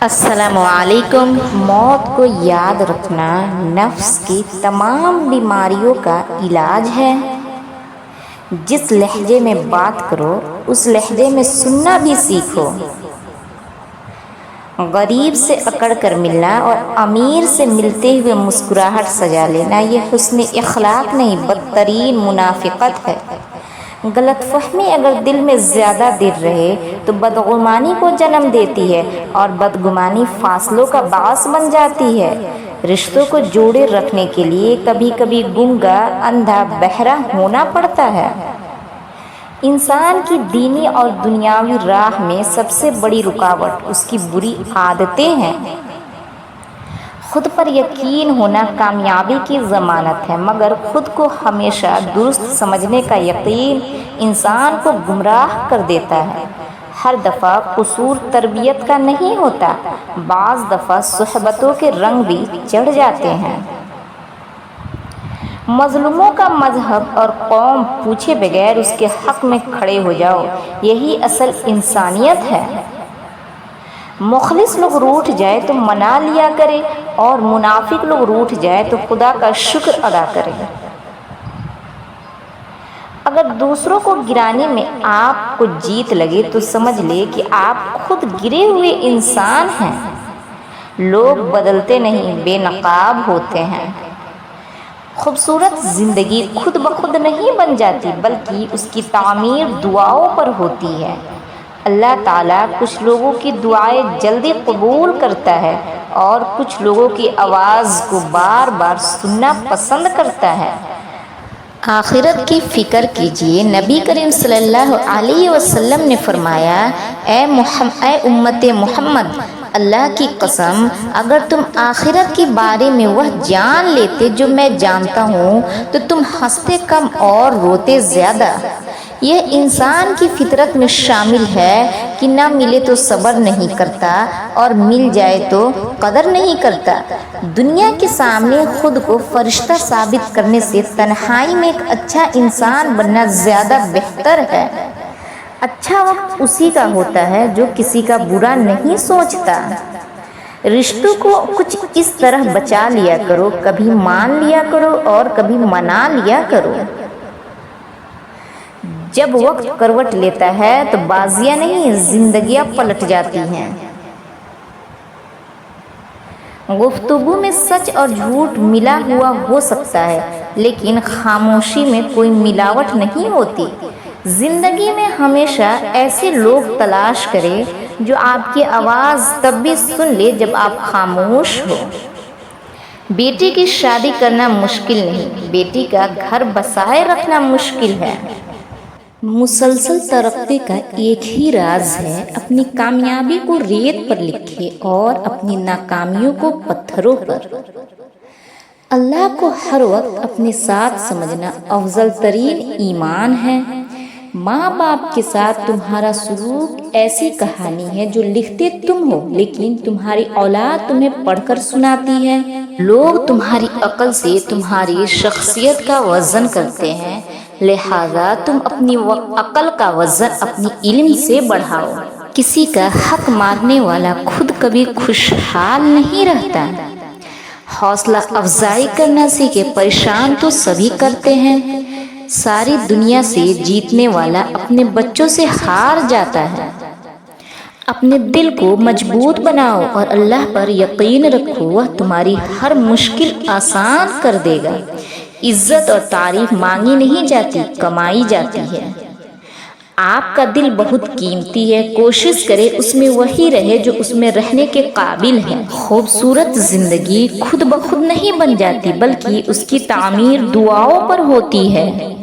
السلام علیکم۔ موت کو یاد رکھنا نفس کی تمام بیماریوں کا علاج ہے۔ جس لہجے میں بات کرو اس لہجے میں سننا بھی سیکھو۔ غریب سے اکڑ کر ملنا اور امیر سے ملتے ہوئے مسکراہٹ سجا لینا یہ حسن اخلاق نہیں، بدترین منافقت ہے۔ غلط فہمی اگر دل میں زیادہ دیر رہے تو بدگمانی کو جنم دیتی ہے اور بدگمانی فاصلوں کا باعث بن جاتی ہے۔ رشتوں کو جوڑے رکھنے کے لیے کبھی کبھی گنگا، اندھا، بہرا ہونا پڑتا ہے۔ انسان کی دینی اور دنیاوی راہ میں سب سے بڑی رکاوٹ اس کی بری عادتیں ہیں۔ خود پر یقین ہونا کامیابی کی ضمانت ہے، مگر خود کو ہمیشہ درست سمجھنے کا یقین انسان کو گمراہ کر دیتا ہے۔ ہر دفعہ قصور تربیت کا نہیں ہوتا، بعض دفعہ صحبتوں کے رنگ بھی چڑھ جاتے ہیں۔ مظلوموں کا مذہب اور قوم پوچھے بغیر اس کے حق میں کھڑے ہو جاؤ، یہی اصل انسانیت ہے۔ مخلص لوگ روٹھ جائے تو منا لیا کرے اور منافق لوگ روٹھ جائے تو خدا کا شکر ادا کرے۔ اگر دوسروں کو گرانے میں آپ کو جیت لگے تو سمجھ لے کہ آپ خود گرے ہوئے انسان ہیں۔ لوگ بدلتے نہیں، بے نقاب ہوتے ہیں۔ خوبصورت زندگی خود بخود نہیں بن جاتی، بلکہ اس کی تعمیر دعاؤں پر ہوتی ہے۔ اللہ تعالیٰ کچھ لوگوں کی دعائیں جلدی قبول کرتا ہے اور کچھ لوگوں کی آواز کو بار بار سننا پسند کرتا ہے۔ آخرت کی فکر کیجیے۔ نبی کریم صلی اللہ علیہ وسلم نے فرمایا، اے امت محمد، اللہ کی قسم اگر تم آخرت کے بارے میں وہ جان لیتے جو میں جانتا ہوں تو تم ہنستے کم اور روتے زیادہ۔ یہ انسان کی فطرت میں شامل ہے کہ نہ ملے تو صبر نہیں کرتا اور مل جائے تو قدر نہیں کرتا۔ دنیا کے سامنے خود کو فرشتہ ثابت کرنے سے تنہائی میں ایک اچھا انسان بننا زیادہ بہتر ہے۔ اچھا وقت اسی کا ہوتا ہے جو کسی کا برا نہیں سوچتا۔ رشتوں کو کچھ اس طرح بچا لیا کرو، کبھی مان لیا کرو اور کبھی منا لیا کرو۔ جب وقت کروٹ لیتا ہے تو بازیاں نہیں، زندگیاں پلٹ جاتی ہیں۔ گفتگو میں سچ اور جھوٹ ملا ہوا ہو سکتا ہے، لیکن خاموشی میں کوئی ملاوٹ نہیں ہوتی۔ زندگی میں ہمیشہ ایسے لوگ تلاش کریں جو آپ کی آواز تب بھی سن لے جب آپ خاموش ہو۔ بیٹی کی شادی کرنا مشکل نہیں، بیٹی کا گھر بسائے رکھنا مشکل ہے۔ مسلسل ترقی کا ایک ہی راز ہے، اپنی کامیابی کو ریت پر لکھے اور اپنی ناکامیوں کو پتھروں پر۔ اللہ کو ہر وقت اپنے ساتھ سمجھنا افضل ترین ایمان ہے۔ ماں باپ کے ساتھ تمہارا سلوک ایسی کہانی ہے جو لکھتے تم ہو لیکن تمہاری اولاد تمہیں پڑھ کر سناتی ہے۔ لوگ تمہاری عقل سے تمہاری شخصیت کا وزن کرتے ہیں، لہذا تم اپنی عقل کا وزن اپنی علم سے بڑھاؤ۔ کسی کا حق مارنے والا خود کبھی خوشحال نہیں رہتا۔ حوصلہ افزائی کرنا سیکھے، پریشان تو سبھی کرتے ہیں۔ ساری دنیا سے جیتنے والا اپنے بچوں سے ہار جاتا ہے۔ اپنے دل کو مضبوط بناؤ اور اللہ پر یقین رکھو، وہ تمہاری ہر مشکل آسان کر دے گا۔ عزت اور تعریف مانگی نہیں جاتی، کمائی جاتی ہے۔ آپ کا دل بہت قیمتی ہے، کوشش کرے اس میں وہی رہے جو اس میں رہنے کے قابل ہے۔ خوبصورت زندگی خود بخود نہیں بن جاتی، بلکہ اس کی تعمیر دعاؤں پر ہوتی ہے۔